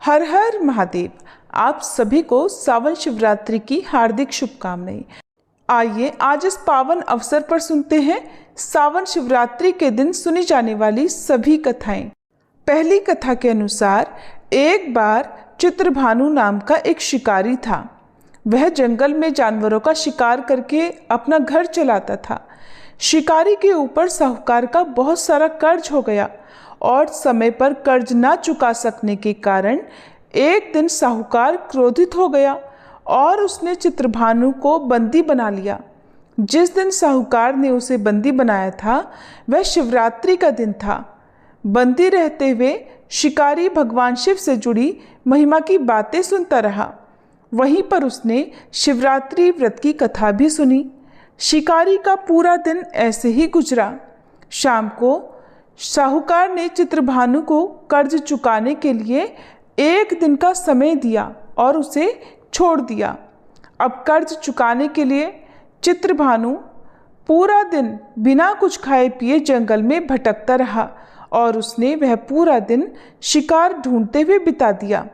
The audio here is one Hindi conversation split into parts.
हर हर महादेव। आप सभी को सावन शिवरात्रि की हार्दिक शुभकामनाएं। आइए आज इस पावन अवसर पर सुनते हैं सावन शिवरात्रि के दिन सुनी जाने वाली सभी कथाएं। पहली कथा के अनुसार एक बार चित्रभानु नाम का एक शिकारी था। वह जंगल में जानवरों का शिकार करके अपना घर चलाता था। शिकारी के ऊपर साहूकार का बहुत सारा कर्ज हो गया और समय पर कर्ज ना चुका सकने के कारण एक दिन साहूकार क्रोधित हो गया और उसने चित्रभानु को बंदी बना लिया। जिस दिन साहूकार ने उसे बंदी बनाया था वह शिवरात्रि का दिन था। बंदी रहते हुए शिकारी भगवान शिव से जुड़ी महिमा की बातें सुनता रहा। वहीं पर उसने शिवरात्रि व्रत की कथा भी सुनी। शिकारी का पूरा दिन ऐसे ही गुजरा। शाम को साहूकार ने चित्रभानु को कर्ज चुकाने के लिए एक दिन का समय दिया और उसे छोड़ दिया। अब कर्ज चुकाने के लिए चित्रभानु पूरा दिन बिना कुछ खाए पिए जंगल में भटकता रहा और उसने वह पूरा दिन शिकार ढूंढते हुए बिता दिया।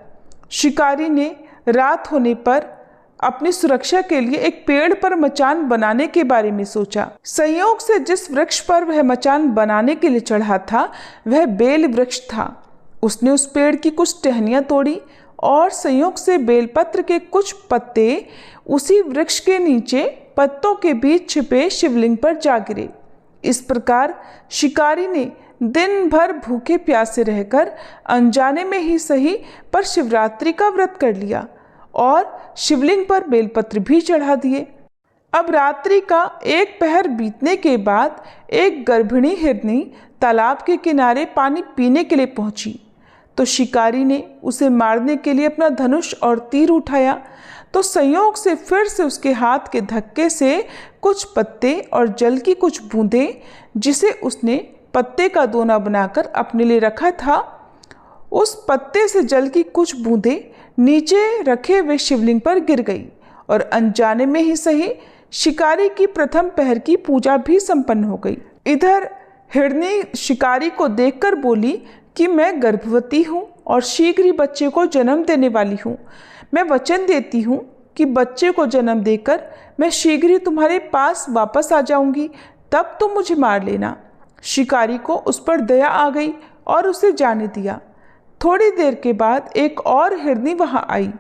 शिकारी ने रात होने पर अपनी सुरक्षा के लिए एक पेड़ पर मचान बनाने के बारे में सोचा। संयोग से जिस वृक्ष पर वह मचान बनाने के लिए चढ़ा था वह बेल वृक्ष था। उसने उस पेड़ की कुछ टहनियां तोड़ी और संयोग से बेलपत्र के कुछ पत्ते उसी वृक्ष के नीचे पत्तों के बीच छिपे शिवलिंग पर जा गिरे। इस प्रकार शिकारी ने दिन भर भूखे प्यासे रहकर अनजाने में ही सही पर शिवरात्रि का व्रत कर लिया और शिवलिंग पर बेलपत्र भी चढ़ा दिए। अब रात्रि का एक पहर बीतने के बाद एक गर्भिणी हिरनी तालाब के किनारे पानी पीने के लिए पहुंची तो शिकारी ने उसे मारने के लिए अपना धनुष और तीर उठाया तो संयोग से फिर से उसके हाथ के धक्के से कुछ पत्ते और जल की कुछ बूंदें जिसे उसने पत्ते का दोना बनाकर अपने लिए रखा था, उस पत्ते से जल की कुछ बूंदें नीचे रखे हुए शिवलिंग पर गिर गई और अनजाने में ही सही शिकारी की प्रथम पहर की पूजा भी संपन्न हो गई। इधर हिरनी शिकारी को देखकर बोली कि मैं गर्भवती हूँ और शीघ्र ही बच्चे को जन्म देने वाली हूँ। मैं वचन देती हूँ कि बच्चे को जन्म देकर मैं शीघ्र ही तुम्हारे पास वापस आ जाऊंगी, तब तुम मुझे मार लेना। शिकारी को उस पर दया आ गई और उसे जाने दिया। थोड़ी देर के बाद एक और हिरनी वहां आई।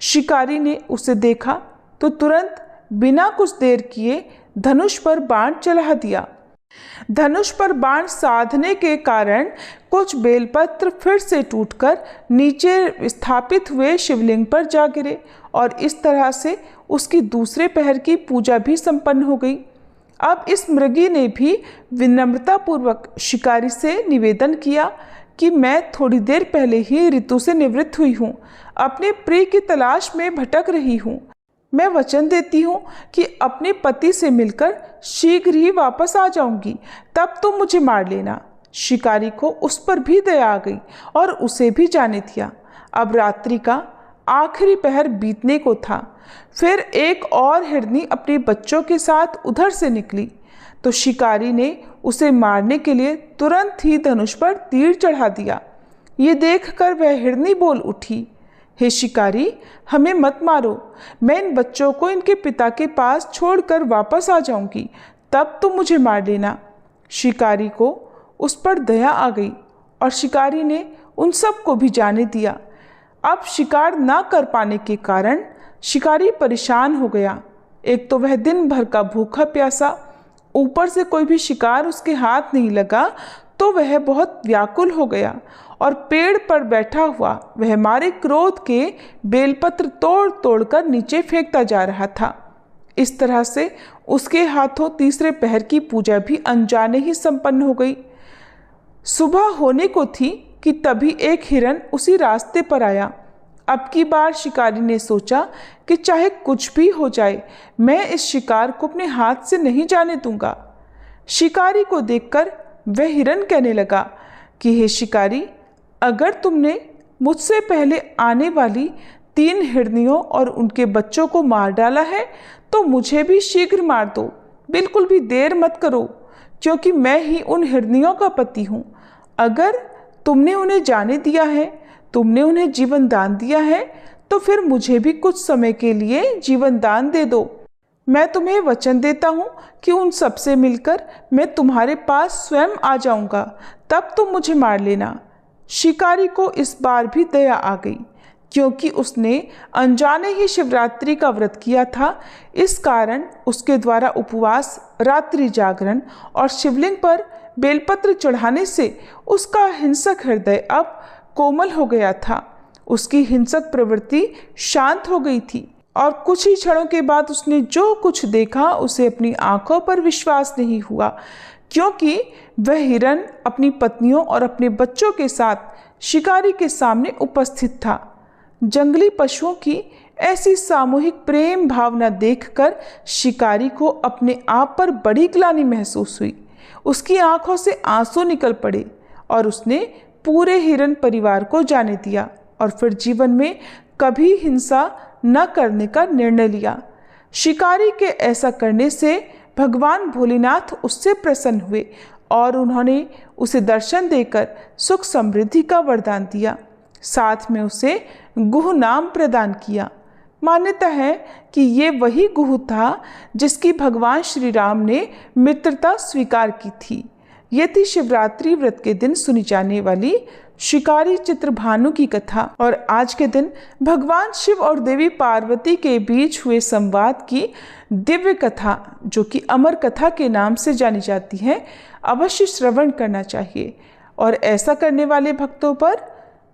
शिकारी ने उसे देखा तो तुरंत बिना कुछ देर किए धनुष पर बाण चला दिया। धनुष पर बाण साधने के कारण कुछ बेलपत्र फिर से टूटकर नीचे स्थापित हुए शिवलिंग पर जा गिरे और इस तरह से उसकी दूसरे पहर की पूजा भी संपन्न हो गई। अब इस मृगी ने भी विनम्रतापूर्वक शिकारी से निवेदन किया कि मैं थोड़ी देर पहले ही ऋतु से निवृत्त हुई हूँ, अपने प्रिय की तलाश में भटक रही हूँ। मैं वचन देती हूँ कि अपने पति से मिलकर शीघ्र ही वापस आ जाऊंगी, तब तुम मुझे मार लेना। शिकारी को उस पर भी दया आ गई और उसे भी जाने दिया। अब रात्रि का आखिरी पहर बीतने को था। फिर एक और हिरनी अपने बच्चों के साथ उधर से निकली तो शिकारी ने उसे मारने के लिए तुरंत ही धनुष पर तीर चढ़ा दिया। ये देखकर वह हिरनी बोल उठी, हे शिकारी, हमें मत मारो। मैं इन बच्चों को इनके पिता के पास छोड़कर वापस आ जाऊंगी, तब तुम मुझे मार लेना। शिकारी को उस पर दया आ गई और शिकारी ने उन सब को भी जाने दिया। अब शिकार ना कर पाने के कारण शिकारी परेशान हो गया। एक तो वह दिन भर का भूखा प्यासा, ऊपर से कोई भी शिकार उसके हाथ नहीं लगा तो वह बहुत व्याकुल हो गया और पेड़ पर बैठा हुआ वह मारे क्रोध के बेलपत्र तोड़ तोड़ कर नीचे फेंकता जा रहा था। इस तरह से उसके हाथों तीसरे पहर की पूजा भी अनजाने ही संपन्न हो गई। सुबह होने को थी कि तभी एक हिरन उसी रास्ते पर आया। अब की बार शिकारी ने सोचा कि चाहे कुछ भी हो जाए मैं इस शिकार को अपने हाथ से नहीं जाने दूंगा। शिकारी को देखकर वह हिरन कहने लगा कि हे शिकारी, अगर तुमने मुझसे पहले आने वाली 3 हिरनियों और उनके बच्चों को मार डाला है तो मुझे भी शीघ्र मार दो। बिल्कुल भी देर मत करो, क्योंकि मैं ही उन हिरनियों का पति हूँ। अगर तुमने उन्हें जाने दिया है तुमने उन्हें जीवन दान दिया है तो फिर मुझे भी कुछ समय के लिए जीवन दान दे दो। मैं तुम्हें वचन देता हूँ कि उन सब से मिलकर मैं तुम्हारे पास स्वयं आ जाऊंगा, तब तुम मुझे मार लेना। शिकारी को इस बार भी दया आ गई, क्योंकि उसने अनजाने ही शिवरात्रि का व्रत किया था। इस कारण उसके द्वारा उपवास, रात्रि जागरण और शिवलिंग पर बेलपत्र चढ़ाने से उसका हिंसक हृदय अब कोमल हो गया था। उसकी हिंसक प्रवृत्ति शांत हो गई थी और कुछ ही क्षणों के बाद उसने जो कुछ देखा उसे अपनी आंखों पर विश्वास नहीं हुआ, क्योंकि वह हिरण अपनी पत्नियों और अपने बच्चों के साथ शिकारी के सामने उपस्थित था। जंगली पशुओं की ऐसी सामूहिक प्रेम भावना देखकर शिकारी को अपने आप पर बड़ी ग्लानि महसूस हुई। उसकी आंखों से आंसू निकल पड़े और उसने पूरे हिरण परिवार को जाने दिया और फिर जीवन में कभी हिंसा न करने का निर्णय लिया। शिकारी के ऐसा करने से भगवान भोलेनाथ उससे प्रसन्न हुए और उन्होंने उसे दर्शन देकर सुख समृद्धि का वरदान दिया। साथ में उसे गुह नाम प्रदान किया। मान्यता है कि ये वही गुह था जिसकी भगवान श्री राम ने मित्रता स्वीकार की थी। ये थी शिवरात्रि व्रत के दिन सुनी जाने वाली शिकारी चित्रभानु की कथा। और आज के दिन भगवान शिव और देवी पार्वती के बीच हुए संवाद की दिव्य कथा, जो कि अमर कथा के नाम से जानी जाती है, अवश्य श्रवण करना चाहिए। और ऐसा करने वाले भक्तों पर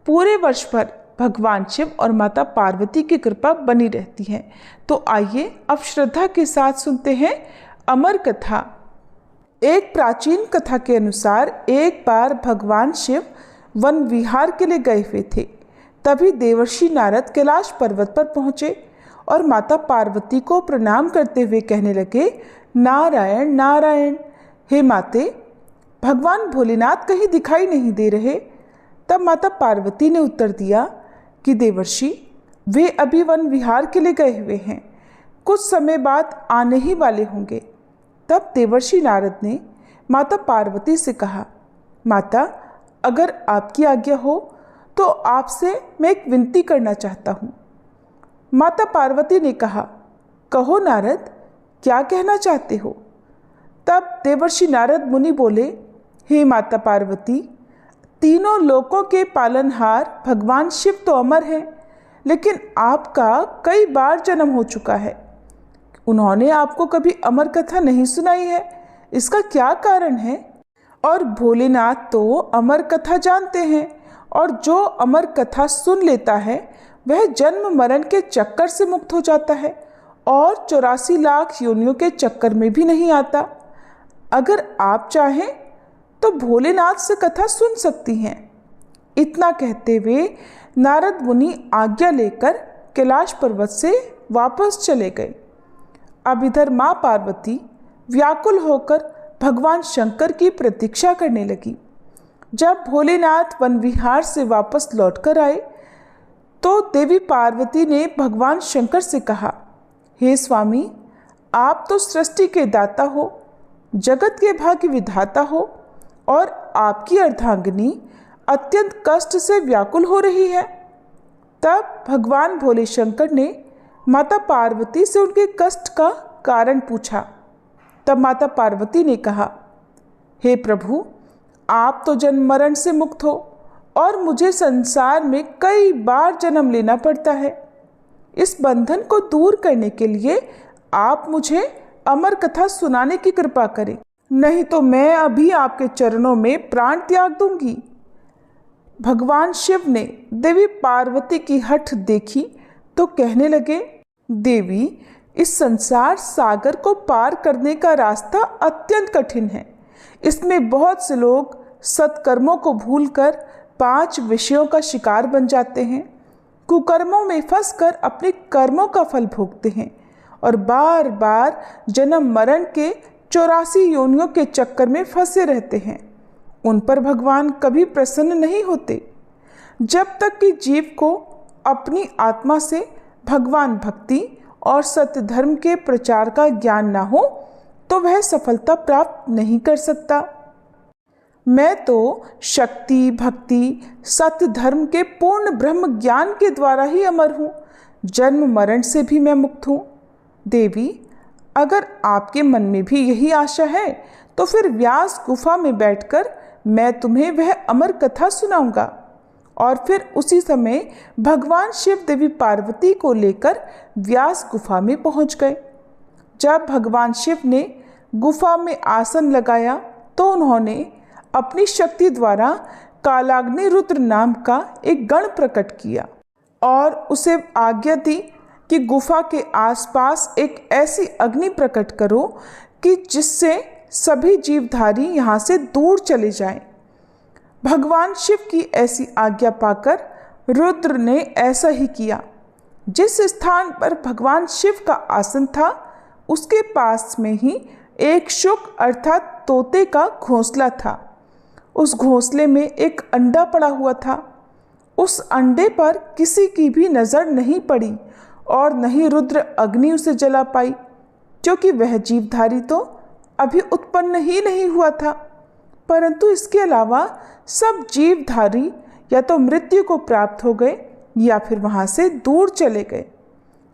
पूरे वर्ष भर भगवान शिव और माता पार्वती की कृपा बनी रहती है। तो आइए अब श्रद्धा के साथ सुनते हैं अमर कथा। एक प्राचीन कथा के अनुसार एक बार भगवान शिव वन विहार के लिए गए हुए थे। तभी देवर्षि नारद कैलाश पर्वत पर पहुंचे और माता पार्वती को प्रणाम करते हुए कहने लगे, नारायण नारायण। हे माते, भगवान भोलेनाथ कहीं दिखाई नहीं दे रहे। तब माता पार्वती ने उत्तर दिया कि देवर्षि, वे अभी वन विहार के लिए गए हुए हैं, कुछ समय बाद आने ही वाले होंगे। तब देवर्षि नारद ने माता पार्वती से कहा, माता, अगर आपकी आज्ञा हो तो आपसे मैं एक विनती करना चाहता हूँ। माता पार्वती ने कहा, कहो नारद, क्या कहना चाहते हो? तब देवर्षि नारद मुनि बोले, हे माता पार्वती, तीनों लोकों के पालनहार भगवान शिव तो अमर हैं, लेकिन आपका कई बार जन्म हो चुका है। उन्होंने आपको कभी अमर कथा नहीं सुनाई है, इसका क्या कारण है? और भोलेनाथ तो अमर कथा जानते हैं, और जो अमर कथा सुन लेता है वह जन्म मरण के चक्कर से मुक्त हो जाता है और 84 लाख योनियों के चक्कर में भी नहीं आता। अगर आप चाहें तो भोलेनाथ से कथा सुन सकती हैं। इतना कहते हुए नारद मुनि आज्ञा लेकर कैलाश पर्वत से वापस चले गए। अब इधर माँ पार्वती व्याकुल होकर भगवान शंकर की प्रतीक्षा करने लगी। जब भोलेनाथ वन विहार से वापस लौटकर आए तो देवी पार्वती ने भगवान शंकर से कहा, हे स्वामी, आप तो सृष्टि के दाता हो, जगत के भाग्य विधाता हो, और आपकी अर्धांगिनी अत्यंत कष्ट से व्याकुल हो रही है। तब भगवान भोले शंकर ने माता पार्वती से उनके कष्ट का कारण पूछा। तब माता पार्वती ने कहा, हे प्रभु, आप तो जन्म मरण से मुक्त हो और मुझे संसार में कई बार जन्म लेना पड़ता है। इस बंधन को दूर करने के लिए आप मुझे अमर कथा सुनाने की कृपा करें, नहीं तो मैं अभी आपके चरणों में प्राण त्याग दूंगी। भगवान शिव ने देवी पार्वती की हठ देखी तो कहने लगे, देवी, इस संसार सागर को पार करने का रास्ता अत्यंत कठिन है। इसमें बहुत से लोग सत्कर्मों को भूलकर 5 विषयों का शिकार बन जाते हैं, कुकर्मों में फंसकर अपने कर्मों का फल भोगते हैं और बार बार जन्म मरण के 84 योनियों के चक्कर में फंसे रहते हैं। उन पर भगवान कभी प्रसन्न नहीं होते। जब तक कि जीव को अपनी आत्मा से भगवान भक्ति और सत्य धर्म के प्रचार का ज्ञान ना हो तो वह सफलता प्राप्त नहीं कर सकता। मैं तो शक्ति, भक्ति, सत्य, धर्म के पूर्ण ब्रह्म ज्ञान के द्वारा ही अमर हूँ। जन्म मरण से भी मैं मुक्त हूँ। देवी, अगर आपके मन में भी यही आशा है तो फिर व्यास गुफा में बैठकर मैं तुम्हें वह अमर कथा सुनाऊंगा। और फिर उसी समय भगवान शिव देवी पार्वती को लेकर व्यास गुफा में पहुंच गए। जब भगवान शिव ने गुफा में आसन लगाया तो उन्होंने अपनी शक्ति द्वारा कालाग्नि रुद्र नाम का एक गण प्रकट किया और उसे आज्ञा दी कि गुफा के आसपास एक ऐसी अग्नि प्रकट करो कि जिससे सभी जीवधारी यहाँ से दूर चले जाएं। भगवान शिव की ऐसी आज्ञा पाकर रुद्र ने ऐसा ही किया। जिस स्थान पर भगवान शिव का आसन था उसके पास में ही एक शुक अर्थात तोते का घोंसला था। उस घोंसले में एक अंडा पड़ा हुआ था। उस अंडे पर किसी की भी नज़र नहीं पड़ी और न ही रुद्र अग्नि उसे जला पाई, क्योंकि वह जीवधारी तो अभी उत्पन्न ही नहीं हुआ था। परंतु इसके अलावा सब जीवधारी या तो मृत्यु को प्राप्त हो गए या फिर वहाँ से दूर चले गए।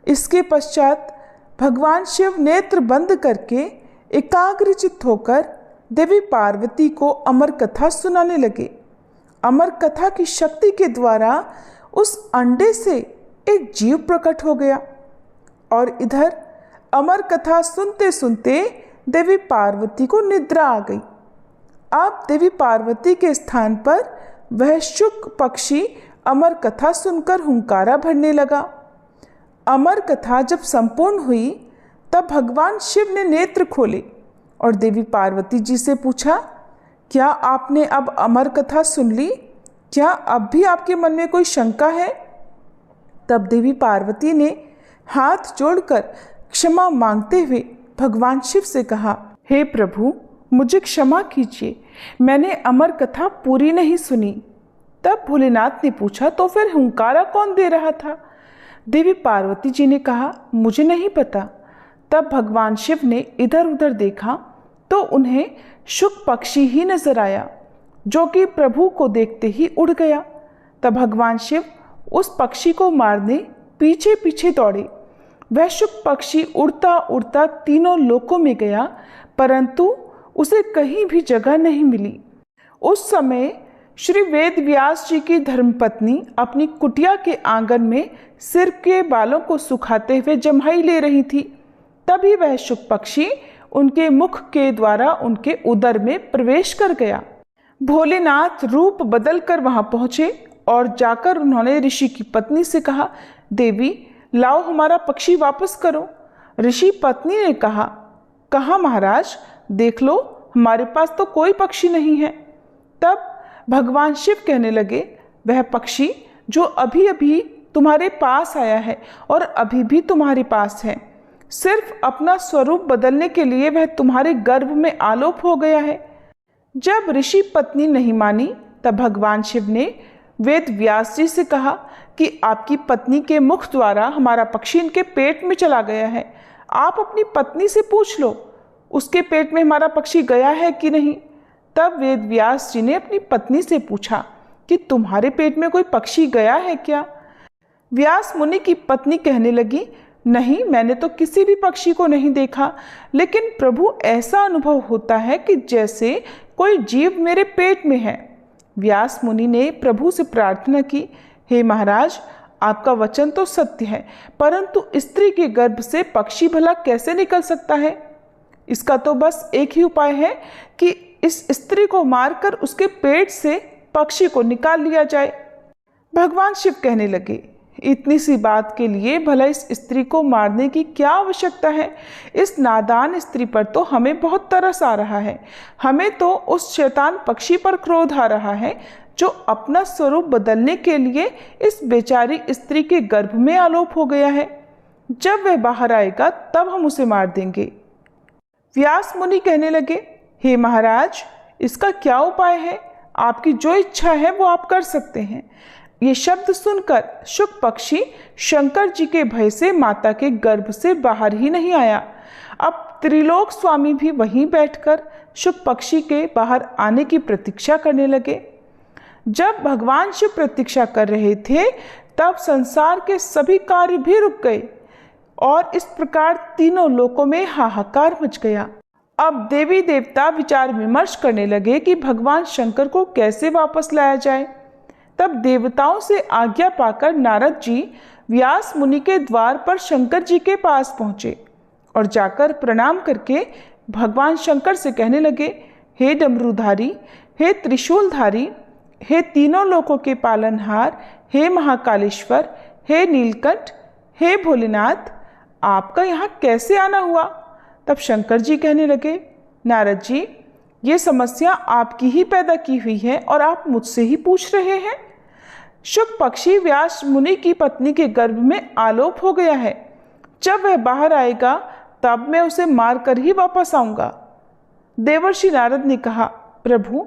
इसके पश्चात भगवान शिव नेत्र बंद करके एकाग्रचित्त होकर देवी पार्वती को अमर कथा सुनाने लगे। अमर कथा की शक्ति के द्वारा उस अंडे से एक जीव प्रकट हो गया और इधर अमर कथा सुनते सुनते देवी पार्वती को निद्रा आ गई। अब देवी पार्वती के स्थान पर वह शुक पक्षी अमर कथा सुनकर हुंकारा भरने लगा। अमर कथा जब संपूर्ण हुई तब भगवान शिव ने नेत्र खोले और देवी पार्वती जी से पूछा, क्या आपने अब अमर कथा सुन ली? क्या अब भी आपके मन में कोई शंका है? तब देवी पार्वती ने हाथ जोड़कर क्षमा मांगते हुए भगवान शिव से कहा, हे प्रभु, मुझे क्षमा कीजिए, मैंने अमर कथा पूरी नहीं सुनी। तब भोलेनाथ ने पूछा, तो फिर हुंकारा कौन दे रहा था? देवी पार्वती जी ने कहा, मुझे नहीं पता। तब भगवान शिव ने इधर उधर देखा तो उन्हें शुक पक्षी ही नजर आया, जो कि प्रभु को देखते ही उड़ गया। तब भगवान शिव उस पक्षी को मारने पीछे पीछे दौड़े। वह शुक पक्षी उड़ता उड़ता तीनों लोकों में गया, परंतु उसे कहीं भी जगह नहीं मिली। उस समय श्री वेद व्यास जी की धर्मपत्नी अपनी कुटिया के आंगन में सिर के बालों को सुखाते हुए जम्हाई ले रही थी। तभी वह शुक पक्षी उनके मुख के द्वारा उनके उदर में प्रवेश कर गया। भोलेनाथ रूप बदल कर वहां पहुंचे और जाकर उन्होंने ऋषि की पत्नी से कहा, देवी, लाओ हमारा पक्षी वापस करो। ऋषि पत्नी ने कहा, कहाँ महाराज, देख लो, हमारे पास तो कोई पक्षी नहीं है। तब भगवान शिव कहने लगे, वह पक्षी जो अभी अभी तुम्हारे पास आया है और अभी भी तुम्हारे पास है, सिर्फ अपना स्वरूप बदलने के लिए वह तुम्हारे गर्भ में आलोप हो गया है। जब ऋषि पत्नी नहीं मानी तब भगवान शिव ने वेद व्यास जी से कहा कि आपकी पत्नी के मुख द्वारा हमारा पक्षी इनके पेट में चला गया है। आप अपनी पत्नी से पूछ लो उसके पेट में हमारा पक्षी गया है कि नहीं। तब वेद व्यास जी ने अपनी पत्नी से पूछा कि तुम्हारे पेट में कोई पक्षी गया है क्या? व्यास मुनि की पत्नी कहने लगी, नहीं, मैंने तो किसी भी पक्षी को नहीं देखा, लेकिन प्रभु ऐसा अनुभव होता है कि जैसे कोई जीव मेरे पेट में है। व्यास मुनि ने प्रभु से प्रार्थना की, हे महाराज, आपका वचन तो सत्य है, परंतु स्त्री के गर्भ से पक्षी भला कैसे निकल सकता है? इसका तो बस एक ही उपाय है कि इस स्त्री को मारकर उसके पेट से पक्षी को निकाल लिया जाए। भगवान शिव कहने लगे, इतनी सी बात के लिए भला इस स्त्री को मारने की क्या आवश्यकता है? इस नादान स्त्री पर तो हमें बहुत तरस आ रहा है। हमें तो उस शैतान पक्षी पर क्रोध आ रहा है जो अपना स्वरूप बदलने के लिए इस बेचारी स्त्री के गर्भ में आलोप हो गया है। जब वह बाहर आएगा तब हम उसे मार देंगे। व्यास मुनि कहने लगे, हे महाराज, इसका क्या उपाय है? आपकी जो इच्छा है वो आप कर सकते हैं। ये शब्द सुनकर शुक पक्षी शंकर जी के भय से माता के गर्भ से बाहर ही नहीं आया। अब त्रिलोक स्वामी भी वहीं बैठकर शुक पक्षी के बाहर आने की प्रतीक्षा करने लगे। जब भगवान शिव प्रतीक्षा कर रहे थे तब संसार के सभी कार्य भी रुक गए और इस प्रकार तीनों लोकों में हाहाकार मच गया। अब देवी देवता विचार विमर्श करने लगे कि भगवान शंकर को कैसे वापस लाया जाए। तब देवताओं से आज्ञा पाकर नारद जी व्यास मुनि के द्वार पर शंकर जी के पास पहुंचे और जाकर प्रणाम करके भगवान शंकर से कहने लगे, हे डमरूधारी, हे त्रिशूलधारी, हे तीनों लोकों के पालनहार, हे महाकालेश्वर, हे नीलकंठ, हे भोलेनाथ, आपका यहाँ कैसे आना हुआ। तब शंकर जी कहने लगे, नारद जी, ये समस्या आपकी ही पैदा की हुई है और आप मुझसे ही पूछ रहे हैं। शुक पक्षी व्यास मुनि की पत्नी के गर्भ में आलोप हो गया है। जब वह बाहर आएगा तब मैं उसे मारकर ही वापस आऊंगा। देवर्षि नारद ने कहा, प्रभु,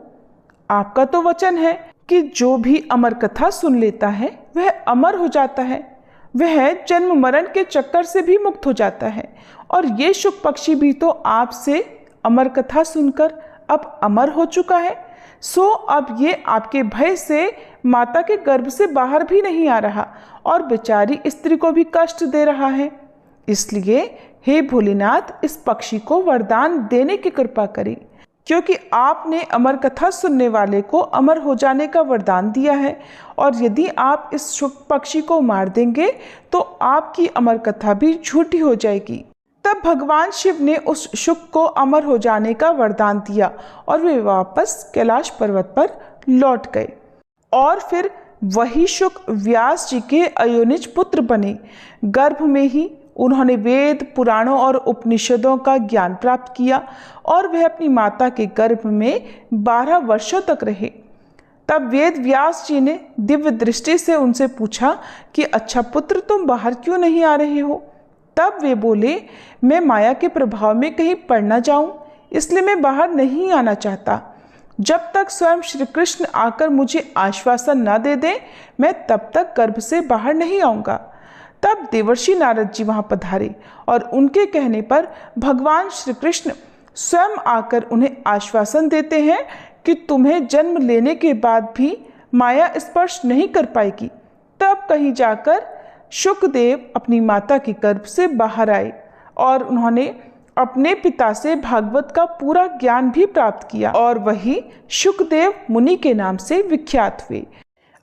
आपका तो वचन है कि जो भी अमर कथा सुन लेता है वह अमर हो जाता है, वह जन्म मरण के चक्कर से भी मुक्त हो जाता है। और ये शुक पक्षी भी तो आपसे अमर कथा सुनकर अब अमर हो चुका है। सो अब ये आपके भय से माता के गर्भ से बाहर भी नहीं आ रहा और बेचारी स्त्री को भी कष्ट दे रहा है। इसलिए हे भोलेनाथ, इस पक्षी को वरदान देने की कृपा करें, क्योंकि आपने अमर कथा सुनने वाले को अमर हो जाने का वरदान दिया है और यदि आप इस शुक पक्षी को मार देंगे तो आपकी अमर कथा भी झूठी हो जाएगी। तब भगवान शिव ने उस शुक को अमर हो जाने का वरदान दिया और वे वापस कैलाश पर्वत पर लौट गए। और फिर वही शुक व्यास जी के अयोनिज पुत्र बने। गर्भ में ही उन्होंने वेद, पुराणों और उपनिषदों का ज्ञान प्राप्त किया और वह अपनी माता के गर्भ में 12 वर्षों तक रहे। तब वेद व्यास जी ने दिव्य दृष्टि से उनसे पूछा कि अच्छा पुत्र, तुम बाहर क्यों नहीं आ रहे हो। तब वे बोले, मैं माया के प्रभाव में कहीं पड़ न जाऊं, इसलिए मैं बाहर नहीं आना चाहता। जब तक स्वयं श्री कृष्ण आकर मुझे आश्वासन न दे दें, मैं तब तक गर्भ से बाहर नहीं आऊँगा। तब देवर्षि नारद जी वहाँ पधारे और उनके कहने पर भगवान श्री कृष्ण स्वयं आकर उन्हें आश्वासन देते हैं कि तुम्हें जन्म लेने के बाद भी माया स्पर्श नहीं कर पाएगी। तब कहीं जाकर शुकदेव अपनी माता के गर्भ से बाहर आए और उन्होंने अपने पिता से भागवत का पूरा ज्ञान भी प्राप्त किया और वही शुकदेव मुनि के नाम से विख्यात हुए।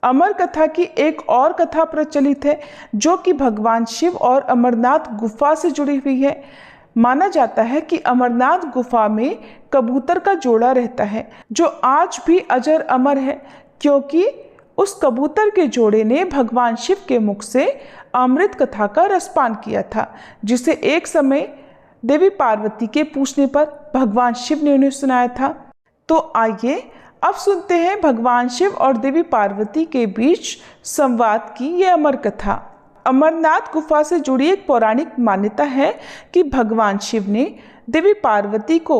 अमर कथा की एक और कथा प्रचलित है जो कि भगवान शिव और अमरनाथ गुफा से जुड़ी हुई है। माना जाता है कि अमरनाथ गुफा में कबूतर का जोड़ा रहता है जो आज भी अजर अमर है, क्योंकि उस कबूतर के जोड़े ने भगवान शिव के मुख से अमृत कथा का रसपान किया था, जिसे एक समय देवी पार्वती के पूछने पर भगवान शिव ने उन्हें सुनाया था। तो आइए अब सुनते हैं भगवान शिव और देवी पार्वती के बीच संवाद की ये अमर कथा। अमरनाथ गुफा से जुड़ी एक पौराणिक मान्यता है कि भगवान शिव ने देवी पार्वती को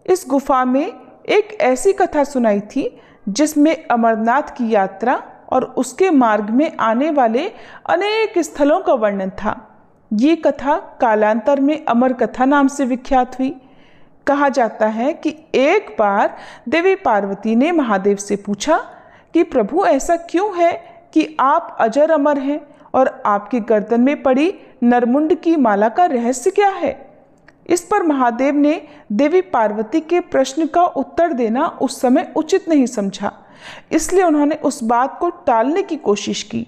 इस गुफा में एक ऐसी कथा सुनाई थी जिसमें अमरनाथ की यात्रा और उसके मार्ग में आने वाले अनेक स्थलों का वर्णन था। ये कथा कालांतर में अमर कथा नाम से विख्यात हुई। कहा जाता है कि एक बार देवी पार्वती ने महादेव से पूछा कि प्रभु, ऐसा क्यों है कि आप अजर अमर हैं और आपकी गर्दन में पड़ी नरमुंड की माला का रहस्य क्या है। इस पर महादेव ने देवी पार्वती के प्रश्न का उत्तर देना उस समय उचित नहीं समझा, इसलिए उन्होंने उस बात को टालने की कोशिश की।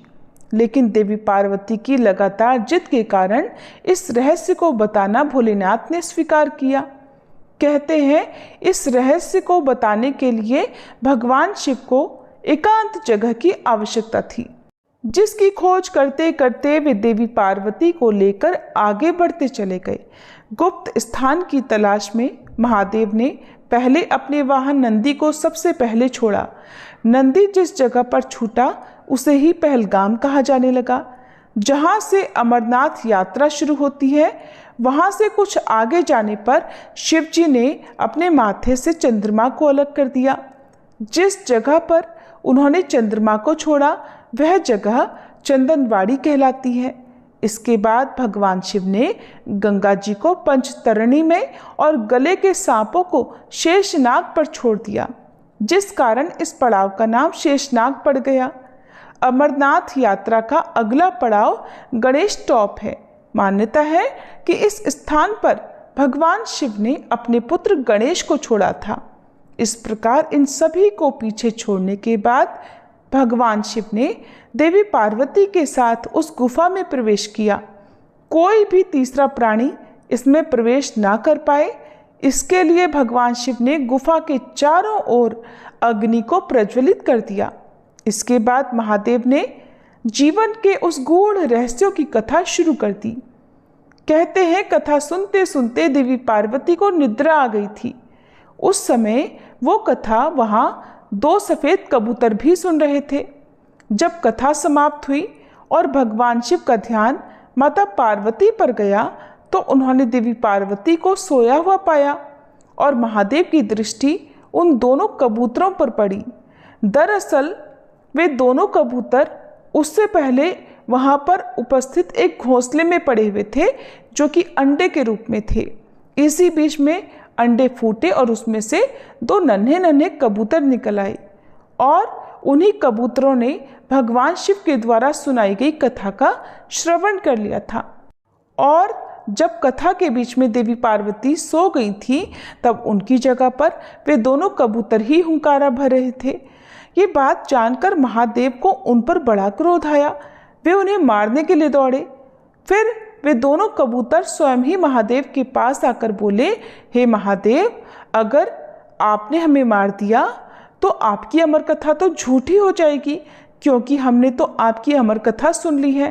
लेकिन देवी पार्वती की लगातार जिद के कारण इस रहस्य को बताना भोलेनाथ ने स्वीकार किया। कहते हैं इस रहस्य को बताने के लिए भगवान शिव को एकांत जगह की आवश्यकता थी, जिसकी खोज करते करते वे देवी पार्वती को लेकर आगे बढ़ते चले गए। गुप्त स्थान की तलाश में महादेव ने पहले अपने वाहन नंदी को सबसे पहले छोड़ा। नंदी जिस जगह पर छूटा उसे ही पहलगाम कहा जाने लगा। जहाँ से अमरनाथ यात्रा शुरू होती है वहाँ से कुछ आगे जाने पर शिव जी ने अपने माथे से चंद्रमा को अलग कर दिया। जिस जगह पर उन्होंने चंद्रमा को छोड़ा वह जगह चंदनवाड़ी कहलाती है। इसके बाद भगवान शिव ने गंगा जी को पंचतरणी में और गले के सांपों को शेषनाग पर छोड़ दिया, जिस कारण इस पड़ाव का नाम शेषनाग पड़ गया। अमरनाथ यात्रा का अगला पड़ाव गणेश टॉप है। मान्यता है कि इस स्थान पर भगवान शिव ने अपने पुत्र गणेश को छोड़ा था। इस प्रकार इन सभी को पीछे छोड़ने के बाद भगवान शिव ने देवी पार्वती के साथ उस गुफा में प्रवेश किया। कोई भी तीसरा प्राणी इसमें प्रवेश ना कर पाए, इसके लिए भगवान शिव ने गुफा के चारों ओर अग्नि को प्रज्वलित कर दिया। इसके बाद महादेव ने जीवन के उस गूढ़ रहस्यों की कथा शुरू कर दी। कहते हैं कथा सुनते सुनते देवी पार्वती को निद्रा आ गई थी। उस समय वो कथा वहाँ 2 सफ़ेद कबूतर भी सुन रहे थे। जब कथा समाप्त हुई और भगवान शिव का ध्यान माता पार्वती पर गया तो उन्होंने देवी पार्वती को सोया हुआ पाया और महादेव की दृष्टि उन दोनों कबूतरों पर पड़ी। दरअसल वे दोनों कबूतर उससे पहले वहाँ पर उपस्थित एक घोंसले में पड़े हुए थे, जो कि अंडे के रूप में थे। इसी बीच में अंडे फूटे और उसमें से 2 नन्हे नन्हे कबूतर निकल आए और उन्हीं कबूतरों ने भगवान शिव के द्वारा सुनाई गई कथा का श्रवण कर लिया था। और जब कथा के बीच में देवी पार्वती सो गई थी तब उनकी जगह पर वे दोनों कबूतर ही हुंकारा भर रहे थे। ये बात जानकर महादेव को उन पर बड़ा क्रोध आया। वे उन्हें मारने के लिए दौड़े। फिर वे दोनों कबूतर स्वयं ही महादेव के पास आकर बोले, हे महादेव, अगर आपने हमें मार दिया तो आपकी अमर कथा तो झूठी हो जाएगी, क्योंकि हमने तो आपकी अमर कथा सुन ली है।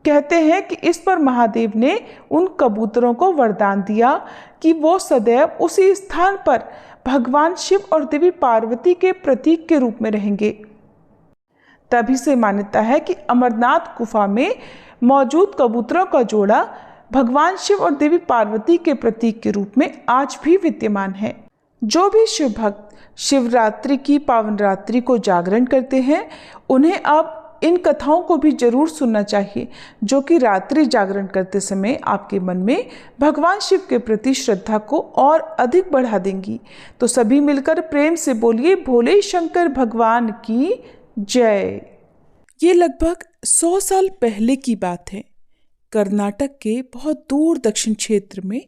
कहते हैं कि इस पर महादेव ने उन कबूतरों को वरदान दिया कि वो सदैव उसी स्थान पर भगवान शिव और देवी पार्वती के प्रतीक के रूप में रहेंगे। तभी से मान्यता है कि अमरनाथ गुफा में मौजूद कबूतरों का जोड़ा भगवान शिव और देवी पार्वती के प्रतीक के रूप में आज भी विद्यमान है। जो भी शिव भक्त शिवरात्रि की पावन रात्रि को जागरण करते हैं, उन्हें अब इन कथाओं को भी जरूर सुनना चाहिए, जो कि रात्रि जागरण करते समय आपके मन में भगवान शिव के प्रति श्रद्धा को और अधिक बढ़ा देंगी। तो सभी मिलकर प्रेम से बोलिए, भोले शंकर भगवान की जय। ये लगभग 100 साल पहले की बात है। कर्नाटक के बहुत दूर दक्षिण क्षेत्र में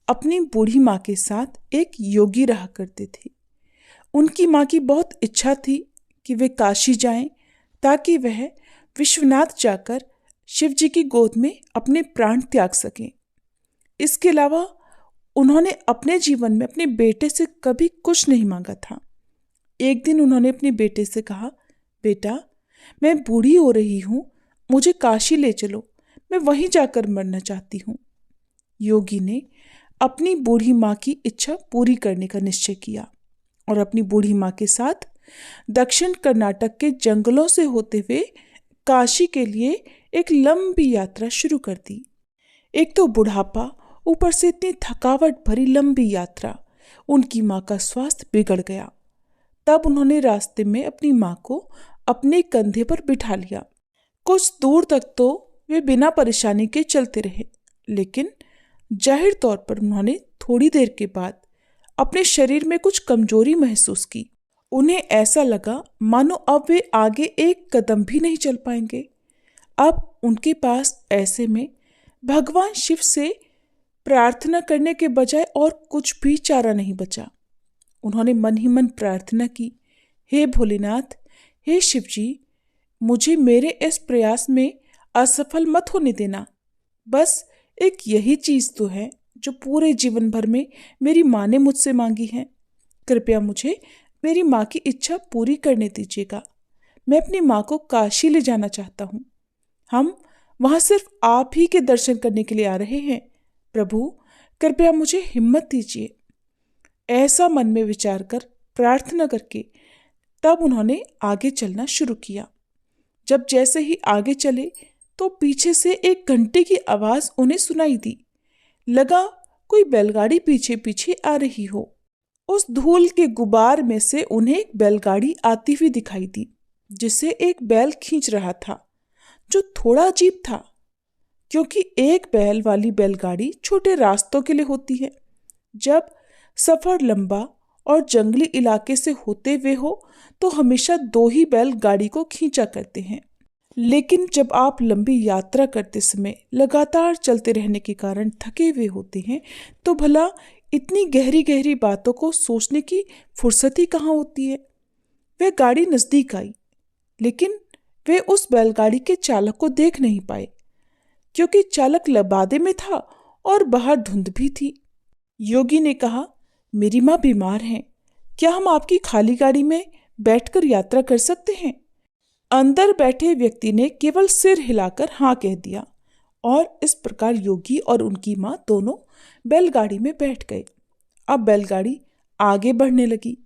अपनी बूढ़ी माँ के साथ एक योगी रहा करते थे। उनकी माँ की बहुत इच्छा थी कि वे काशी जाएं ताकि वह विश्वनाथ जाकर शिव जी की गोद में अपने प्राण त्याग सकें। इसके अलावा उन्होंने अपने जीवन में अपने बेटे से कभी कुछ नहीं मांगा था। एक दिन उन्होंने अपने बेटे से कहा, बेटा, मैं बूढ़ी हो रही हूँ, मुझे काशी ले चलो, मैं वहीं जाकर मरना चाहती हूँ। योगी ने अपनी बूढ़ी माँ की इच्छा पूरी करने का निश्चय किया और अपनी बूढ़ी माँ के साथ दक्षिण कर्नाटक के जंगलों से होते हुए काशी के लिए एक लंबी यात्रा शुरू कर दी। एक तो बुढ़ापा, ऊपर से इतनी थकावट भरी लंबी यात्रा, उनकी माँ का स्वास्थ्य बिगड़ गया। तब उन्होंने रास्ते में अपनी माँ को अपने कंधे पर बिठा लिया। कुछ दूर तक तो वे बिना परेशानी के चलते रहे, लेकिन जाहिर तौर पर उन्होंने थोड़ी देर के बाद अपने शरीर में कुछ कमजोरी महसूस की। उन्हें ऐसा लगा मानो अब वे आगे एक कदम भी नहीं चल पाएंगे। अब उनके पास ऐसे में भगवान शिव से प्रार्थना करने के बजाय और कुछ भी चारा नहीं बचा। उन्होंने मन ही मन प्रार्थना की, हे भोलेनाथ, हे शिव जी, मुझे मेरे इस प्रयास में असफल मत होने देना। बस एक यही चीज़ तो है जो पूरे जीवन भर में मेरी माँ ने मुझसे मांगी है। कृपया मुझे मेरी माँ की इच्छा पूरी करने दीजिएगा। मैं अपनी माँ को काशी ले जाना चाहता हूँ। हम वहाँ सिर्फ आप ही के दर्शन करने के लिए आ रहे हैं। प्रभु, कृपया मुझे हिम्मत दीजिए। ऐसा मन में विचार कर प्रार्थना करके तब उन्होंने आगे चलना शुरू किया। जब जैसे ही आगे चले तो पीछे से एक घंटे की आवाज़ उन्हें सुनाई दी। लगा कोई बैलगाड़ी पीछे पीछे आ रही हो। उस धूल के गुबार में से उन्हें एक बैलगाड़ी आती हुई दिखाई दी, जिसे एक बैल खींच रहा था, जो थोड़ा अजीब था। क्योंकि एक बैल वाली बैलगाड़ी छोटे रास्तों के लिए होती है। जब सफर लंबा और जंगली इलाके से होते हुए हो तो हमेशा दो ही बैल गाड़ी को खींचा करते हैं। लेकिन जब आप लंबी यात्रा करते समय लगातार चलते रहने के कारण थके हुए होते हैं तो भला इतनी गहरी गहरी बातों को सोचने की फुर्सत ही कहाँ होती है। वह गाड़ी नजदीक आई, लेकिन वे उस बैलगाड़ी के चालक को देख नहीं पाए, क्योंकि चालक लबादे में था और बाहर धुंध भी थी। योगी ने कहा, मेरी माँ बीमार हैं, क्या हम आपकी खाली गाड़ी में बैठकर यात्रा कर सकते हैं? अंदर बैठे व्यक्ति ने केवल सिर हिलाकर हाँ कह दिया और इस प्रकार योगी और उनकी माँ दोनों बैलगाड़ी में बैठ गए। अब बैलगाड़ी आगे बढ़ने लगी।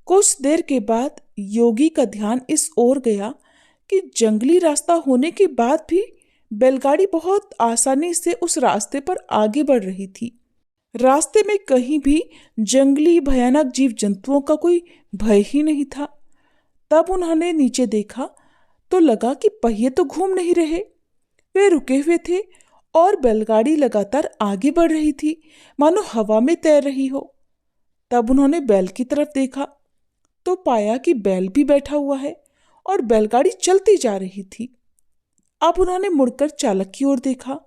कुछ देर के बाद योगी का ध्यान इस ओर गया कि जंगली रास्ता होने के बाद भी बैलगाड़ी बहुत आसानी से उस रास्ते पर आगे बढ़ रही थी। रास्ते में कहीं भी जंगली भयानक जीव जंतुओं का कोई भय ही नहीं था। तब उन्होंने नीचे देखा तो लगा कि पहिए तो घूम नहीं रहे, वे रुके हुए थे और बैलगाड़ी लगातार आगे बढ़ रही थी, मानो हवा में तैर रही हो। तब उन्होंने बैल की तरफ देखा तो पाया कि बैल भी बैठा हुआ है और बैलगाड़ी चलती जा रही थी। अब उन्होंने मुड़कर चालक की ओर देखा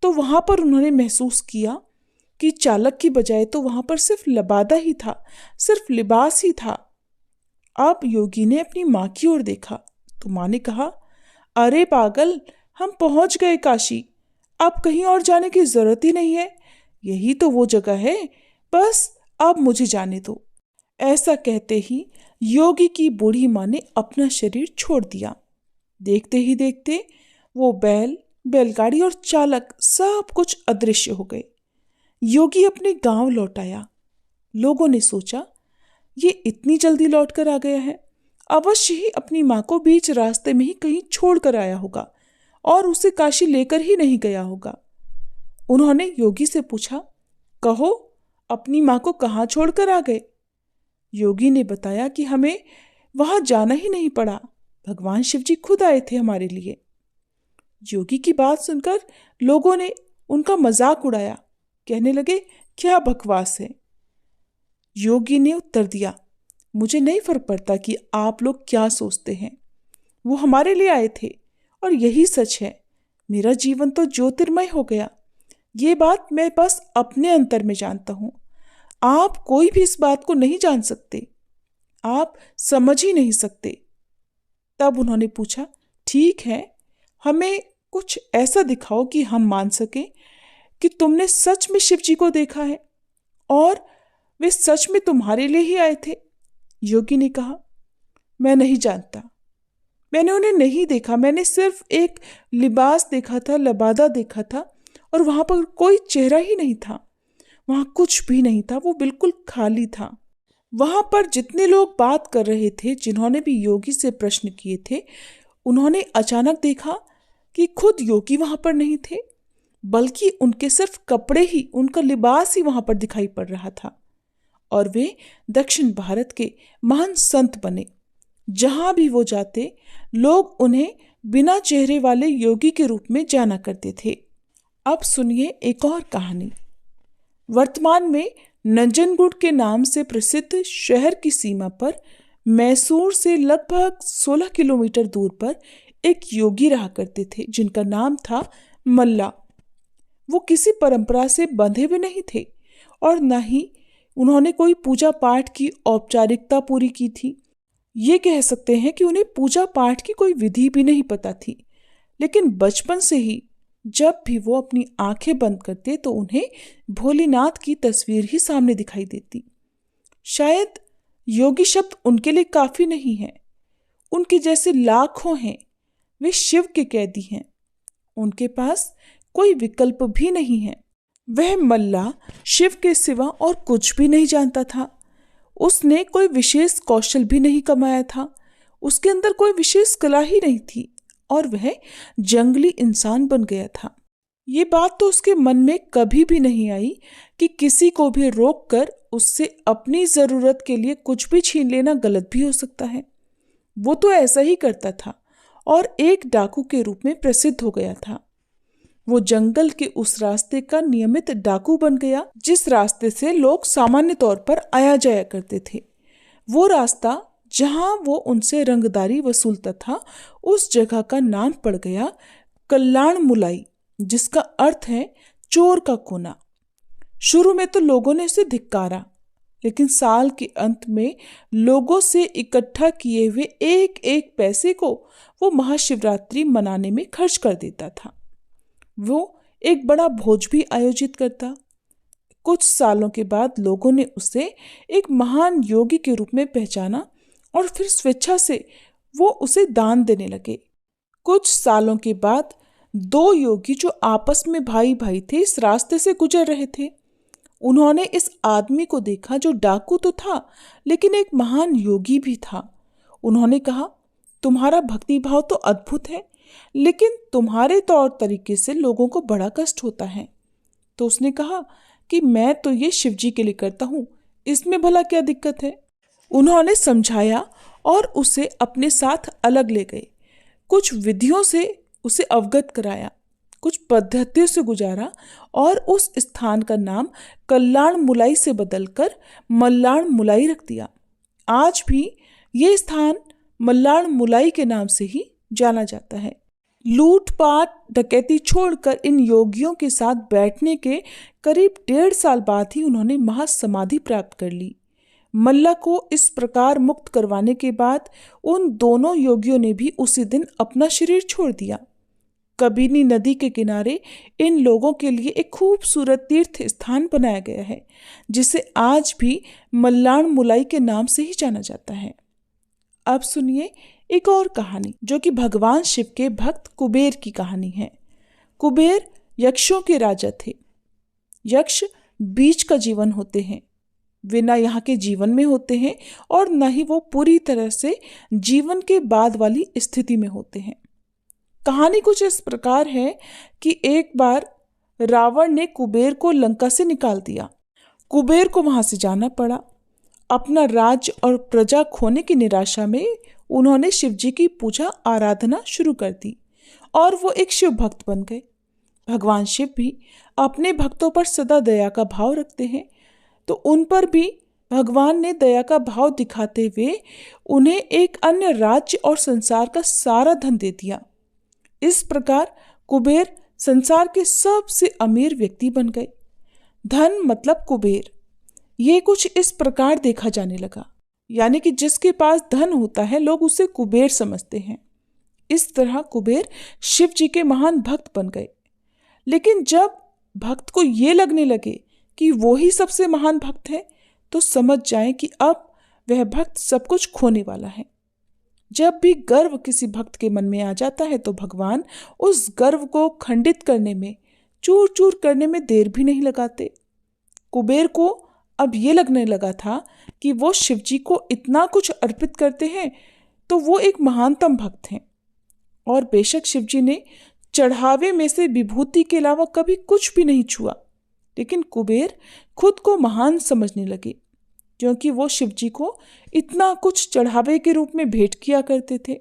तो वहां पर उन्होंने महसूस किया कि चालक की बजाय तो वहां पर सिर्फ लबादा ही था, सिर्फ लिबास ही था। अब योगी ने अपनी माँ की ओर देखा तो माँ ने कहा, अरे पागल, हम पहुंच गए काशी, अब कहीं और जाने की जरूरत ही नहीं है, यही तो वो जगह है, बस अब मुझे जाने दो। ऐसा कहते ही योगी की बूढ़ी माँ ने अपना शरीर छोड़ दिया। देखते ही देखते वो बैल, बैलगाड़ी और चालक सब कुछ अदृश्य हो गए। योगी अपने गांव लौट आया। लोगों ने सोचा, ये इतनी जल्दी लौट कर आ गया है, अवश्य ही अपनी माँ को बीच रास्ते में ही कहीं छोड़ कर आया होगा और उसे काशी लेकर ही नहीं गया होगा। उन्होंने योगी से पूछा, कहो, अपनी माँ को कहाँ छोड़कर आ गए? योगी ने बताया कि हमें वहां जाना ही नहीं पड़ा, भगवान शिव जी खुद आए थे हमारे लिए। योगी की बात सुनकर लोगों ने उनका मजाक उड़ाया, कहने लगे, क्या बकवास है। योगी ने उत्तर दिया, मुझे नहीं फर्क पड़ता कि आप लोग क्या सोचते हैं, वो हमारे लिए आए थे और यही सच है। मेरा जीवन तो ज्योतिर्मय हो गया, ये बात मैं बस अपने अंतर में जानता हूं। आप कोई भी इस बात को नहीं जान सकते, आप समझ ही नहीं सकते। तब उन्होंने पूछा, ठीक है, हमें कुछ ऐसा दिखाओ कि हम मान सकें कि तुमने सच में शिव जी को देखा है और वे सच में तुम्हारे लिए ही आए थे। योगी ने कहा, मैं नहीं जानता, मैंने उन्हें नहीं देखा, मैंने सिर्फ एक लिबास देखा था, लबादा देखा था और वहां पर कोई चेहरा ही नहीं था, वहां कुछ भी नहीं था, वो बिल्कुल खाली था। वहां पर जितने लोग बात कर रहे थे, जिन्होंने भी योगी से प्रश्न किए थे, उन्होंने अचानक देखा कि खुद योगी वहां पर नहीं थे, बल्कि उनके सिर्फ कपड़े ही, उनका लिबास ही वहां पर दिखाई पड़ रहा था और वे दक्षिण भारत के महान संत बने। जहां भी वो जाते, लोग उन्हें बिना चेहरे वाले योगी के रूप में जाना करते थे। अब सुनिए एक और कहानी। वर्तमान में नंजनगुड के नाम से प्रसिद्ध शहर की सीमा पर मैसूर से लगभग 16 किलोमीटर दूर पर एक योगी रहा करते थे, जिनका नाम था मल्ला। वो किसी परंपरा से बंधे हुए नहीं थे और न ही उन्होंने कोई पूजा पाठ की औपचारिकता पूरी की थी। ये कह सकते हैं कि उन्हें पूजा पाठ की कोई विधि भी नहीं पता थी, लेकिन बचपन से ही जब भी वो अपनी आंखें बंद करते तो उन्हें भोलेनाथ की तस्वीर ही सामने दिखाई देती। शायद योगी शब्द उनके लिए काफी नहीं है, उनके जैसे लाखों हैं, वे शिव के कैदी हैं, उनके पास कोई विकल्प भी नहीं है। वह मल्ला शिव के सिवा और कुछ भी नहीं जानता था। उसने कोई विशेष कौशल भी नहीं कमाया था, उसके अंदर कोई विशेष कला ही नहीं थी और वह जंगली इंसान बन गया था। ये बात तो उसके मन में कभी भी नहीं आई कि किसी को भी रोककर उससे अपनी जरूरत के लिए कुछ भी छीन लेना गलत भी हो सकता है। वो तो ऐसा ही करता था और एक डाकू के रूप में प्रसिद्ध हो गया था। वो जंगल के उस रास्ते का नियमित डाकू बन गया जिस रास्ते से लोग सामान्य तौर पर आया जाया करते थे। वो रास्ता जहां वो उनसे रंगदारी वसूलता था, उस जगह का नाम पड़ गया कल्याण मुलाई, जिसका अर्थ है चोर का कोना। शुरू में तो लोगों ने उसे धिक्कारा, लेकिन साल के अंत में लोगों से इकट्ठा किए हुए एक एक पैसे को वो महाशिवरात्रि मनाने में खर्च कर देता था। वो एक बड़ा भोज भी आयोजित करता। कुछ सालों के बाद लोगों ने उसे एक महान योगी के रूप में पहचाना और फिर स्वेच्छा से वो उसे दान देने लगे। कुछ सालों के बाद दो योगी जो आपस में भाई भाई थे इस रास्ते से गुजर रहे थे। उन्होंने इस आदमी को देखा जो डाकू तो था लेकिन एक महान योगी भी था। उन्होंने कहा, तुम्हारा भक्ति भाव तो अद्भुत है, लेकिन तुम्हारे तौर तरीके से लोगों को बड़ा कष्ट होता है। तो उसने कहा कि मैं तो ये शिव जी के लिए करता हूँ, इसमें भला क्या दिक्कत है। उन्होंने समझाया और उसे अपने साथ अलग ले गए। कुछ विधियों से उसे अवगत कराया, कुछ पद्धतियों से गुजारा और उस स्थान का नाम कल्याण मुलाई से बदलकर मल्लाण मुलाई रख दिया। आज भी ये स्थान मल्लाण मुलाई के नाम से ही जाना जाता है। लूटपाट डकैती छोड़कर इन योगियों के साथ बैठने के करीब 1.5 साल बाद ही उन्होंने महासमाधि प्राप्त कर ली। मल्ला को इस प्रकार मुक्त करवाने के बाद उन दोनों योगियों ने भी उसी दिन अपना शरीर छोड़ दिया। कबीनी नदी के किनारे इन लोगों के लिए एक खूबसूरत तीर्थ स्थान बनाया गया है, जिसे आज भी मल्लाण मुलाई के नाम से ही जाना जाता है। अब सुनिए एक और कहानी, जो कि भगवान शिव के भक्त कुबेर की कहानी है। कुबेर यक्षों के राजा थे। यक्ष बीच का जीवन होते हैं, वे न यहाँ के जीवन में होते हैं और न ही वो पूरी तरह से जीवन के बाद वाली स्थिति में होते हैं। कहानी कुछ इस प्रकार है कि एक बार रावण ने कुबेर को लंका से निकाल दिया। कुबेर को वहां से जाना पड़ा। अपना राज्य और प्रजा खोने की निराशा में उन्होंने शिव जी की पूजा आराधना शुरू कर दी और वो एक शिव भक्त बन गए। भगवान शिव भी अपने भक्तों पर सदा दया का भाव रखते हैं, तो उन पर भी भगवान ने दया का भाव दिखाते हुए उन्हें एक अन्य राज्य और संसार का सारा धन दे दिया। इस प्रकार कुबेर संसार के सबसे अमीर व्यक्ति बन गए। धन मतलब कुबेर, ये कुछ इस प्रकार देखा जाने लगा, यानी कि जिसके पास धन होता है लोग उसे कुबेर समझते हैं। इस तरह कुबेर शिव जी के महान भक्त बन गए। लेकिन जब भक्त को ये लगने लगे कि वो ही सबसे महान भक्त है, तो समझ जाएं कि अब वह भक्त सब कुछ खोने वाला है। जब भी गर्व किसी भक्त के मन में आ जाता है तो भगवान उस गर्व को खंडित करने में, चूर चूर करने में देर भी नहीं लगाते। कुबेर को अब ये लगने लगा था कि वो शिव जी को इतना कुछ अर्पित करते हैं तो वो एक महानतम भक्त हैं। और बेशक शिव जी ने चढ़ावे में से विभूति के अलावा कभी कुछ भी नहीं छुआ, लेकिन कुबेर खुद को महान समझने लगे, क्योंकि वो शिव जी को इतना कुछ चढ़ावे के रूप में भेंट किया करते थे।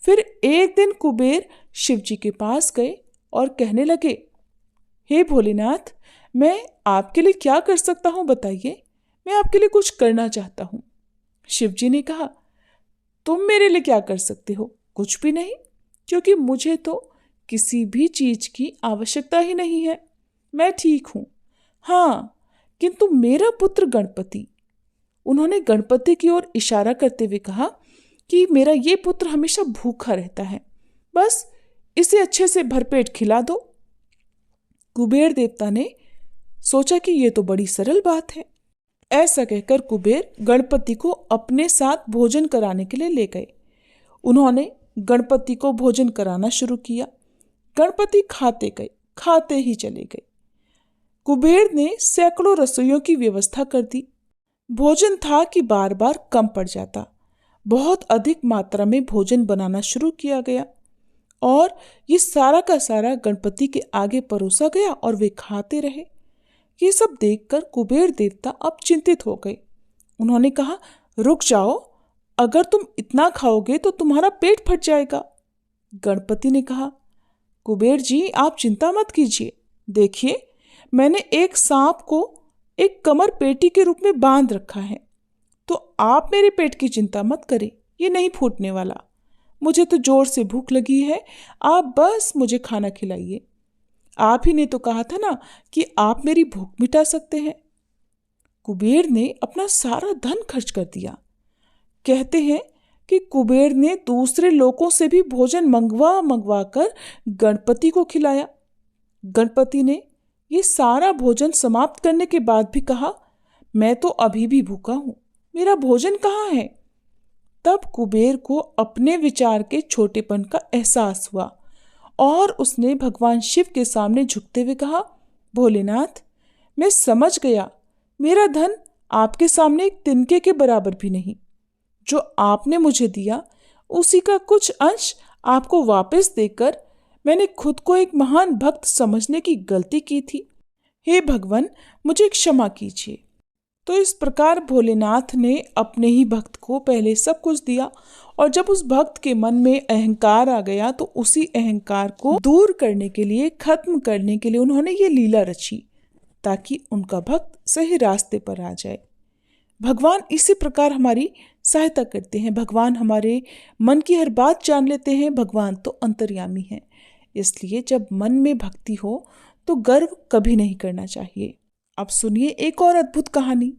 फिर एक दिन कुबेर शिव जी के पास गए और कहने लगे, हे भोलेनाथ, मैं आपके लिए क्या कर सकता हूँ बताइए, मैं आपके लिए कुछ करना चाहता हूँ। शिव जी ने कहा, तुम मेरे लिए क्या कर सकते हो? कुछ भी नहीं, क्योंकि मुझे तो किसी भी चीज की आवश्यकता ही नहीं है, मैं ठीक हूँ। हाँ, किंतु मेरा पुत्र गणपति, उन्होंने गणपति की ओर इशारा करते हुए कहा कि मेरा ये पुत्र हमेशा भूखा रहता है, बस इसे अच्छे से भरपेट खिला दो। कुबेर देवता ने सोचा कि ये तो बड़ी सरल बात है। ऐसा कहकर कुबेर गणपति को अपने साथ भोजन कराने के लिए ले गए। उन्होंने गणपति को भोजन कराना शुरू किया। गणपति खाते गए, खाते ही चले गए। कुबेर ने सैकड़ों रसोइयों की व्यवस्था कर दी। भोजन था कि बार बार कम पड़ जाता। बहुत अधिक मात्रा में भोजन बनाना शुरू किया गया और ये सारा का सारा गणपति के आगे परोसा गया और वे खाते रहे। ये सब देखकर कुबेर देवता अब चिंतित हो गए। उन्होंने कहा, रुक जाओ, अगर तुम इतना खाओगे तो तुम्हारा पेट फट जाएगा। गणपति ने कहा, कुबेर जी, आप चिंता मत कीजिए। देखिए, मैंने एक सांप को एक कमर पेटी के रूप में बांध रखा है, तो आप मेरे पेट की चिंता मत करें, ये नहीं फूटने वाला। मुझे तो जोर से भूख लगी है, आप बस मुझे खाना खिलाइए। आप ही ने तो कहा था ना कि आप मेरी भूख मिटा सकते हैं। कुबेर ने अपना सारा धन खर्च कर दिया। कहते हैं कि कुबेर ने दूसरे लोगों से भी भोजन मंगवा मंगवा कर गणपति को खिलाया। गणपति ने ये सारा भोजन समाप्त करने के बाद भी कहा, मैं तो अभी भी भूखा हूं, मेरा भोजन कहाँ है? तब कुबेर को अपने विचार के छोटेपन का एहसास हुआ और उसने भगवान शिव के सामने झुकते हुए कहा, भोलेनाथ, मैं समझ गया, मेरा धन आपके सामने एक तिनके के बराबर भी नहीं। जो आपने मुझे दिया उसी का कुछ अंश आपको वापस देकर मैंने खुद को एक महान भक्त समझने की गलती की थी। हे भगवान, मुझे क्षमा कीजिए। तो इस प्रकार भोलेनाथ ने अपने ही भक्त को पहले सब कुछ दिया, और जब उस भक्त के मन में अहंकार आ गया तो उसी अहंकार को दूर करने के लिए, खत्म करने के लिए उन्होंने ये लीला रची, ताकि उनका भक्त सही रास्ते पर आ जाए। भगवान इसी प्रकार हमारी सहायता करते हैं। भगवान हमारे मन की हर बात जान लेते हैं। भगवान तो अंतर्यामी हैं, इसलिए जब मन में भक्ति हो तो गर्व कभी नहीं करना चाहिए। अब सुनिए एक और अद्भुत कहानी।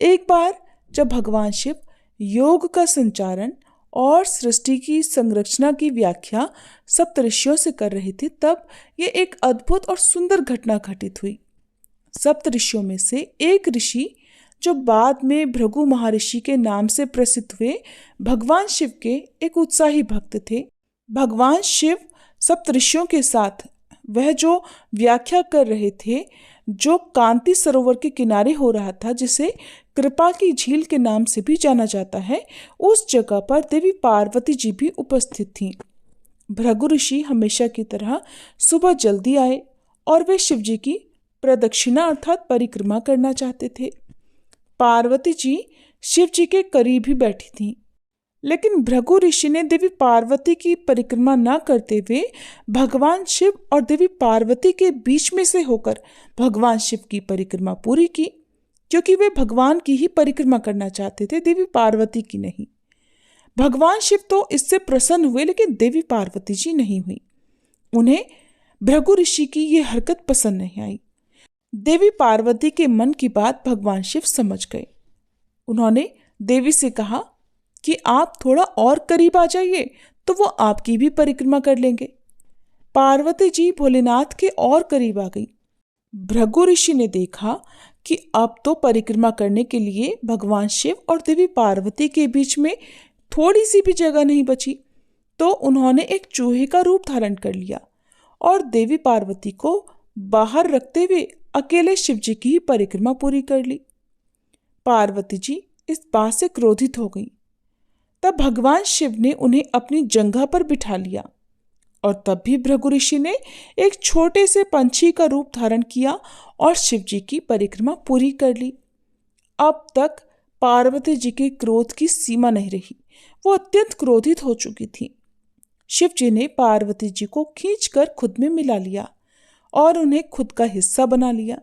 एक बार जब भगवान शिव योग का संचारण और सृष्टि की संरचना की व्याख्या सप्तऋषियों से कर रहे थे, तब ये एक अद्भुत और सुंदर घटना घटित हुई। सप्तऋषियों में से एक ऋषि, जो बाद में भृगु महर्षि के नाम से प्रसिद्ध हुए, भगवान शिव के एक उत्साही भक्त थे। भगवान शिव सप्तऋषियों के साथ वह जो व्याख्या कर रहे थे, जो कांति सरोवर के किनारे हो रहा था, जिसे कृपा की झील के नाम से भी जाना जाता है, उस जगह पर देवी पार्वती जी भी उपस्थित थीं। भृगु ऋषि हमेशा की तरह सुबह जल्दी आए और वे शिव जी की प्रदक्षिणा अर्थात परिक्रमा करना चाहते थे। पार्वती जी शिव जी के करीब ही बैठी थीं, लेकिन भृगु ऋषि ने देवी पार्वती की परिक्रमा न करते हुए भगवान शिव और देवी पार्वती के बीच में से होकर भगवान शिव की परिक्रमा पूरी की, क्योंकि वे भगवान की ही परिक्रमा करना चाहते थे, देवी पार्वती की नहीं। भगवान शिव तो इससे प्रसन्न हुए, लेकिन देवी पार्वती जी नहीं हुई। उन्हें भृगु ऋषि की ये हरकत पसंद नहीं आई। देवी पार्वती के मन की बात भगवान शिव समझ गए। उन्होंने देवी से कहा कि आप थोड़ा और करीब आ जाइए तो वो आपकी भी परिक्रमा कर लेंगे। पार्वती जी भोलेनाथ के और करीब आ गई। भृगु ऋषि ने देखा कि अब तो परिक्रमा करने के लिए भगवान शिव और देवी पार्वती के बीच में थोड़ी सी भी जगह नहीं बची, तो उन्होंने एक चूहे का रूप धारण कर लिया और देवी पार्वती को बाहर रखते हुए अकेले शिव जी की ही परिक्रमा पूरी कर ली। पार्वती जी इस बात से क्रोधित हो गई। तब भगवान शिव ने उन्हें अपनी जंघा पर बिठा लिया और तब भी भृगु ऋषि ने एक छोटे से पंछी का रूप धारण किया और शिव जी की परिक्रमा पूरी कर ली। अब तक पार्वती जी के क्रोध की सीमा नहीं रही, वो अत्यंत क्रोधित हो चुकी थी। शिव जी ने पार्वती जी को खींचकर खुद में मिला लिया और उन्हें खुद का हिस्सा बना लिया,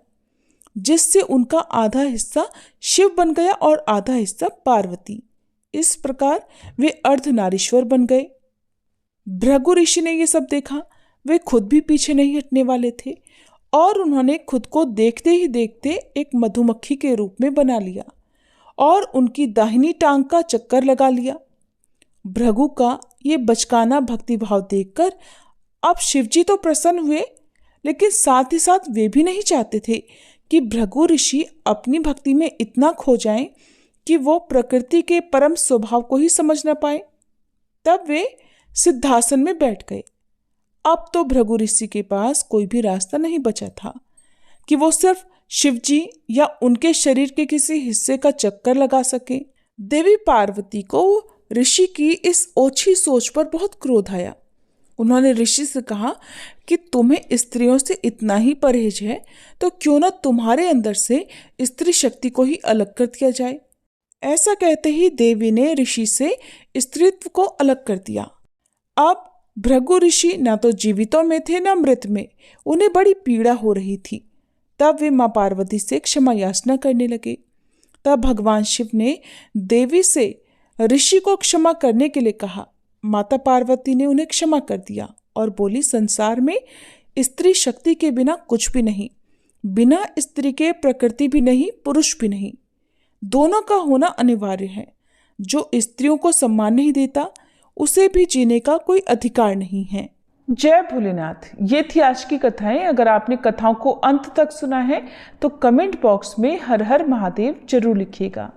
जिससे उनका आधा हिस्सा शिव बन गया और आधा हिस्सा पार्वती। इस प्रकार वे अर्धनारीश्वर बन गए। भृगु ऋषि ने ये सब देखा। वे खुद भी पीछे नहीं हटने वाले थे और उन्होंने खुद को देखते ही देखते एक मधुमक्खी के रूप में बना लिया और उनकी दाहिनी टांग का चक्कर लगा लिया। भृगु का ये बचकाना भक्तिभाव देखकर अब शिवजी तो प्रसन्न हुए, लेकिन साथ ही साथ वे भी नहीं चाहते थे कि भृगु ऋषि अपनी भक्ति में इतना खो जाएं कि वो प्रकृति के परम स्वभाव को ही समझ न पाए। तब वे सिद्धासन में बैठ गए। अब तो भृगु ऋषि के पास कोई भी रास्ता नहीं बचा था कि वो सिर्फ शिवजी या उनके शरीर के किसी हिस्से का चक्कर लगा सके। देवी पार्वती को ऋषि की इस ओछी सोच पर बहुत क्रोध आया। उन्होंने ऋषि से कहा कि तुम्हें स्त्रियों से इतना ही परहेज है तो क्यों न तुम्हारे अंदर से स्त्री शक्ति को ही अलग कर दिया जाए। ऐसा कहते ही देवी ने ऋषि से स्त्रीत्व को अलग कर दिया। अब भृगु ऋषि न तो जीवितों में थे न मृत में। उन्हें बड़ी पीड़ा हो रही थी। तब वे माँ पार्वती से क्षमा याचना करने लगे। तब भगवान शिव ने देवी से ऋषि को क्षमा करने के लिए कहा। माता पार्वती ने उन्हें क्षमा कर दिया और बोली, संसार में स्त्री शक्ति के बिना कुछ भी नहीं, बिना स्त्री के प्रकृति भी नहीं, पुरुष भी नहीं। दोनों का होना अनिवार्य है। जो स्त्रियों को सम्मान नहीं देता उसे भी जीने का कोई अधिकार नहीं है। जय भोलेनाथ। ये थी आज की कथाएं। अगर आपने कथाओं को अंत तक सुना है तो कमेंट बॉक्स में हर हर महादेव जरूर लिखिएगा।